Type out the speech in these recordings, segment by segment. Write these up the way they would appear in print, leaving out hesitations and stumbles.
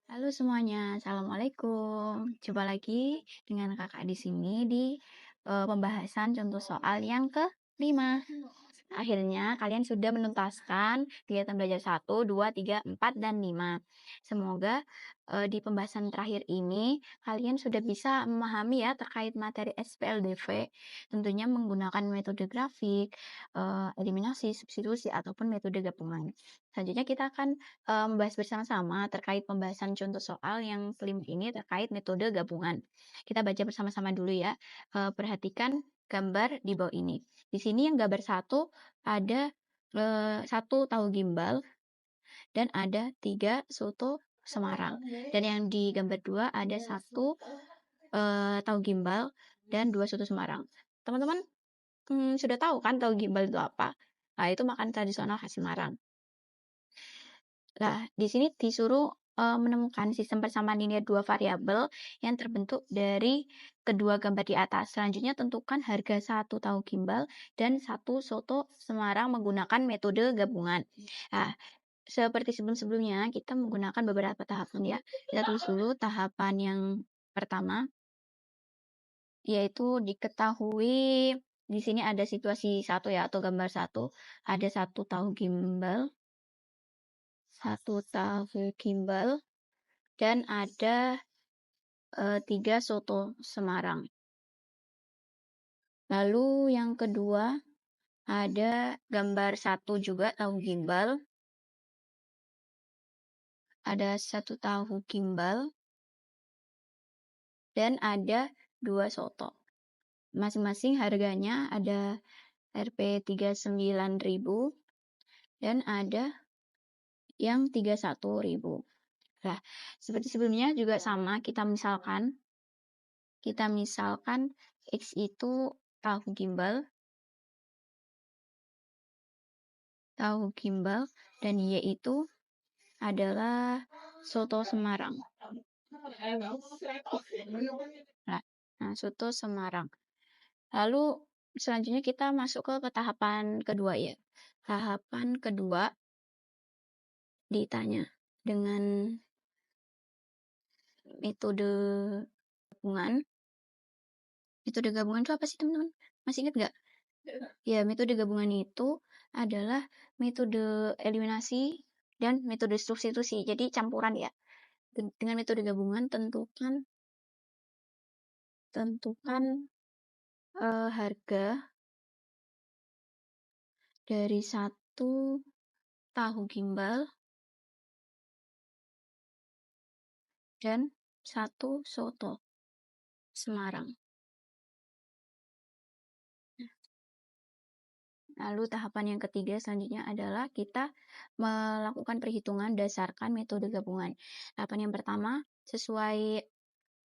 Halo semuanya, assalamualaikum. Jumpa lagi dengan kakak di sini di pembahasan contoh soal yang kelima. Akhirnya kalian sudah menuntaskan kegiatan belajar 1, 2, 3, 4, dan 5. Semoga di pembahasan terakhir ini kalian sudah bisa memahami ya terkait materi SPLDV, tentunya menggunakan metode grafik, eliminasi, substitusi, ataupun metode gabungan. Selanjutnya kita akan membahas bersama-sama terkait pembahasan contoh soal yang kelima ini terkait metode gabungan. Kita baca bersama-sama dulu ya. Perhatikan gambar di bawah ini. Di sini yang gambar 1 ada 1 tahu gimbal dan ada 3 soto Semarang. Dan yang di gambar 2 ada 1 tahu gimbal dan 2 soto Semarang. Teman-teman sudah tahu kan tahu gimbal itu apa? Nah, itu makanan tradisional khas Semarang. Nah, di sini disuruh menemukan sistem persamaan linear dua variabel yang terbentuk dari kedua gambar di atas. Selanjutnya tentukan harga 1 tahu gimbal dan 1 soto Semarang menggunakan metode gabungan. Nah, seperti sebelum-sebelumnya kita menggunakan beberapa tahapan ya. Kita tulis dulu tahapan yang pertama, yaitu diketahui di sini ada situasi 1 ya, atau gambar 1. Ada 1 tahu gimbal, 1 tahu gimbal, dan ada 3 soto Semarang. Lalu yang kedua ada gambar 1 juga tahu gimbal. Ada 1 tahu gimbal dan ada 2 soto. Masing-masing harganya ada Rp 39.000 dan ada yang 31.000. Nah, seperti sebelumnya juga sama, kita misalkan X itu tahu gimbal dan Y itu adalah soto Semarang. Nah, soto Semarang. Lalu selanjutnya kita masuk ke tahapan kedua ya. Tahapan kedua ditanya dengan metode gabungan. Metode gabungan itu apa sih teman-teman? Masih ingat nggak? Ya, metode gabungan itu adalah metode eliminasi dan metode substitusi. Jadi campuran ya. Dengan metode gabungan tentukan harga dari 1 tahu gimbal dan 1 soto Semarang. Lalu tahapan yang ketiga selanjutnya adalah kita melakukan perhitungan berdasarkan metode gabungan. Tahapan yang pertama sesuai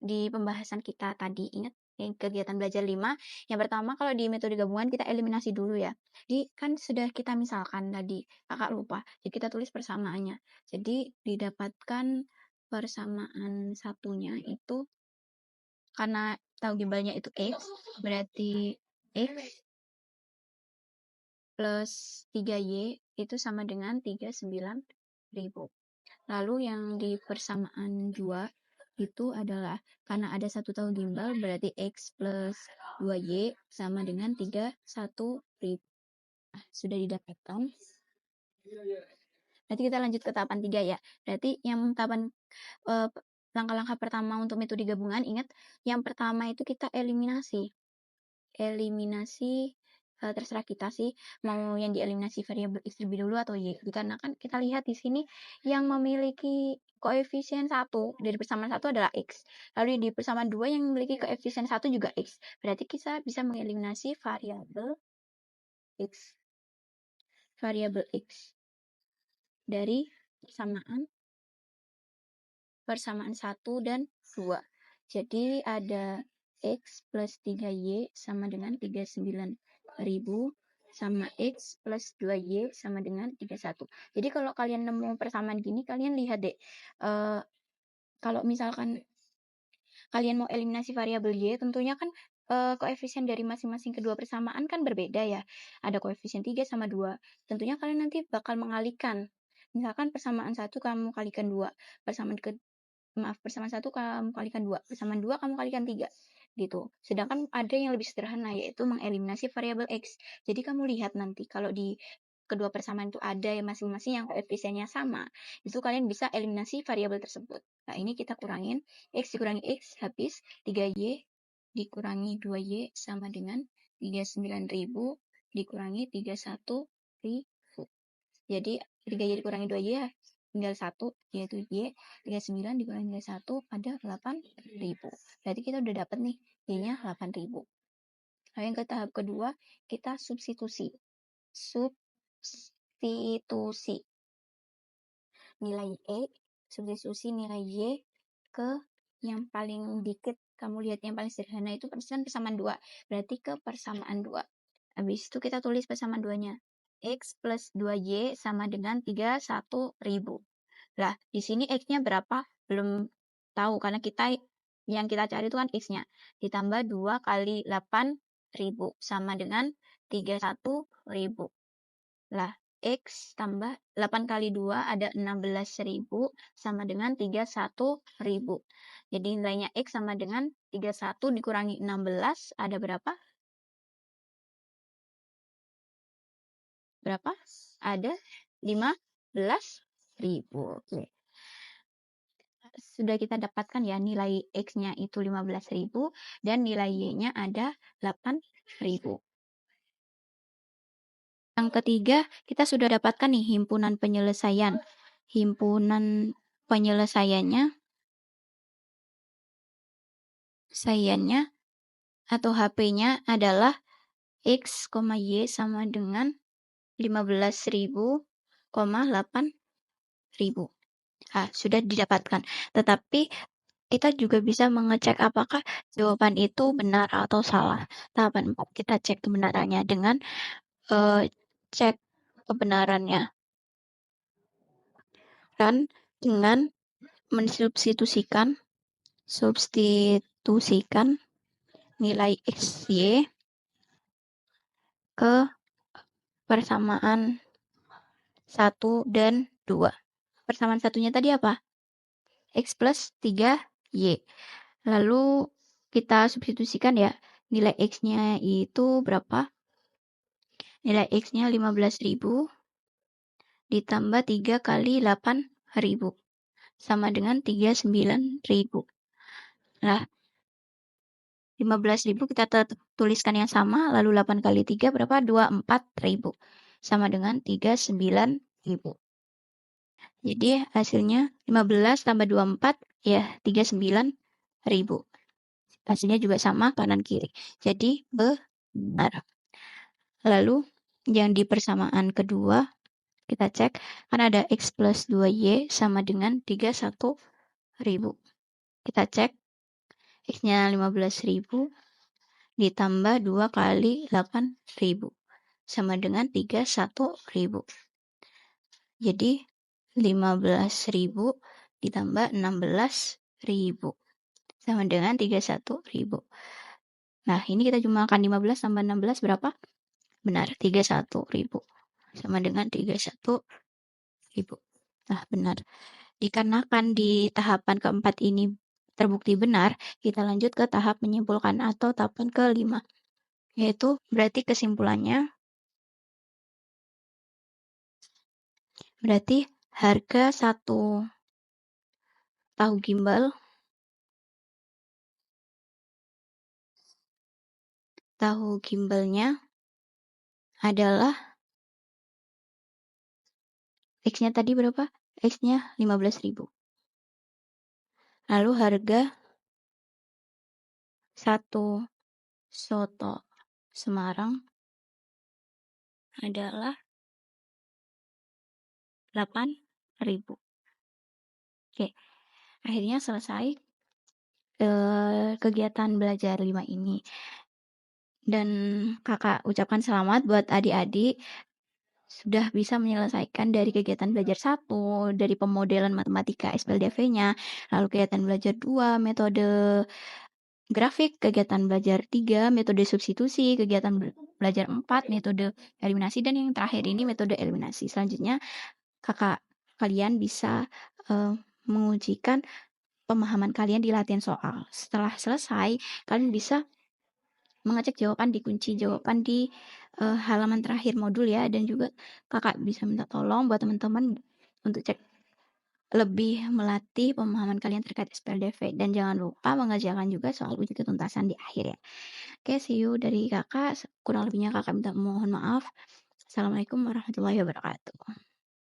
di pembahasan kita tadi, ingat kegiatan belajar 5. Yang pertama kalau di metode gabungan kita eliminasi dulu ya. Jadi kan sudah kita misalkan tadi, kakak lupa. Jadi kita tulis persamaannya. Jadi didapatkan persamaan satunya itu karena tahu gimbalnya itu X, berarti X plus 3Y itu sama dengan 39.000. Lalu yang di persamaan 2 itu adalah karena ada 1 tahu gimbal berarti X plus 2Y sama dengan 31.000. Nah, sudah didapatkan. Nanti kita lanjut ke tahapan 3 ya. Berarti yang tahapan langkah-langkah pertama untuk metode gabungan, ingat yang pertama itu kita eliminasi. Terserah kita sih mau yang dieliminasi variabel X terlebih dulu atau Y. Karena kan kita lihat di sini yang memiliki koefisien 1 dari persamaan 1 adalah X. Lalu di persamaan 2 yang memiliki koefisien 1 juga X. Berarti kita bisa mengeliminasi variabel X dari persamaan 1 dan 2. Jadi ada X plus 3Y sama dengan 39.000 sama X plus 2Y sama dengan 31. Jadi kalau kalian nemu persamaan gini, kalian lihat deh. Kalau misalkan kalian mau eliminasi variabel Y, tentunya kan koefisien dari masing-masing kedua persamaan kan berbeda ya. Ada koefisien 3 sama 2. Tentunya kalian nanti bakal mengalihkan. Misalkan persamaan 1 kamu kalikan 2. Persamaan persamaan 1 kamu kalikan 2, persamaan 2 kamu kalikan 3, gitu. Sedangkan ada yang lebih sederhana, yaitu mengeliminasi variabel X. Jadi kamu lihat nanti kalau di kedua persamaan itu ada yang masing-masing yang koefisiennya sama, itu kalian bisa eliminasi variabel tersebut. Nah, ini kita kurangin, X dikurangi X habis 3Y dikurangi 2Y sama dengan 39.000 dikurangi 31.000. Jadi 3Y dikurangi 2Y tinggal 1, yaitu Y. 39 dikurangi tinggal 1 ada 8.000. Berarti kita udah dapat nih, Y-nya 8.000. Lalu yang ke tahap kedua, kita substitusi. Substitusi nilai E, substitusi nilai Y ke yang paling dikit. Kamu lihat yang paling sederhana itu persamaan 2. Berarti ke persamaan 2. Habis itu kita tulis persamaan 2-nya. X plus 2Y sama dengan 31.000. Lah, di sini X-nya berapa? Belum tahu, karena yang kita cari itu kan X-nya. Ditambah 2 kali 8.000 sama dengan 31.000. Lah, X tambah 8 kali 2 ada 16.000 sama dengan 31.000. Jadi nilainya X sama dengan 31 dikurangi 16 ada berapa? Berapa? Ada 15.000. Oke. Sudah kita dapatkan ya nilai X-nya itu 15.000 dan nilai Y-nya ada 8.000. Yang ketiga, kita sudah dapatkan nih himpunan penyelesaian. Himpunan penyelesaiannya atau HP-nya adalah X, Y sama dengan 15.000, 8.000. Sudah didapatkan. Tetapi kita juga bisa mengecek apakah jawaban itu benar atau salah. Tahapan 4, kita cek kebenarannya dengan cek kebenarannya. Dan dengan mensubstitusikan nilai XY ke persamaan 1 dan 2. Persamaan satunya tadi apa? X plus 3Y. Lalu kita substitusikan ya, nilai X-nya itu berapa? Nilai X-nya 15.000 ditambah 3 kali 8.000 sama dengan 39.000. Nah, 15.000 kita tuliskan yang sama, lalu 8 kali 3 berapa? 24.000 sama dengan 39.000. Jadi hasilnya 15 tambah 24 ya 39.000. Hasilnya juga sama kanan kiri. Jadi benar. Lalu yang di persamaan kedua kita cek kan ada X plus 2Y sama dengan 31.000. Kita cek X-nya 15.000 ditambah 2 kali 8.000 sama dengan 31.000. Jadi 15.000 ditambah 16.000 sama dengan 31.000. Nah, ini kita jumlahkan 15 tambah 16 berapa? Benar, 31.000 sama dengan 31.000. Nah, benar. Dikarenakan di tahapan keempat ini terbukti benar, kita lanjut ke tahap menyimpulkan atau tahapan kelima. Yaitu berarti kesimpulannya, berarti harga satu tahu gimbalnya adalah X-nya tadi berapa? X-nya 15.000. Lalu harga satu soto Semarang adalah 8.000. Oke, akhirnya selesai kegiatan belajar 5 ini. Dan kakak ucapkan selamat buat adik-adik sudah bisa menyelesaikan dari kegiatan belajar 1, dari pemodelan matematika SPLDV-nya, lalu kegiatan belajar 2, metode grafik, kegiatan belajar 3, metode substitusi, kegiatan belajar 4, metode eliminasi, dan yang terakhir ini metode eliminasi. Selanjutnya, kalian bisa mengujikan pemahaman kalian di latihan soal. Setelah selesai, kalian bisa mengecek jawaban di kunci jawaban di halaman terakhir modul ya, dan juga Kakak bisa minta tolong buat teman-teman untuk cek lebih melatih pemahaman kalian terkait SPLDV, dan jangan lupa mengerjakan juga soal uji ketuntasan di akhir ya. Oke, see you dari Kakak, kurang lebihnya Kakak minta mohon maaf. Assalamualaikum warahmatullahi wabarakatuh.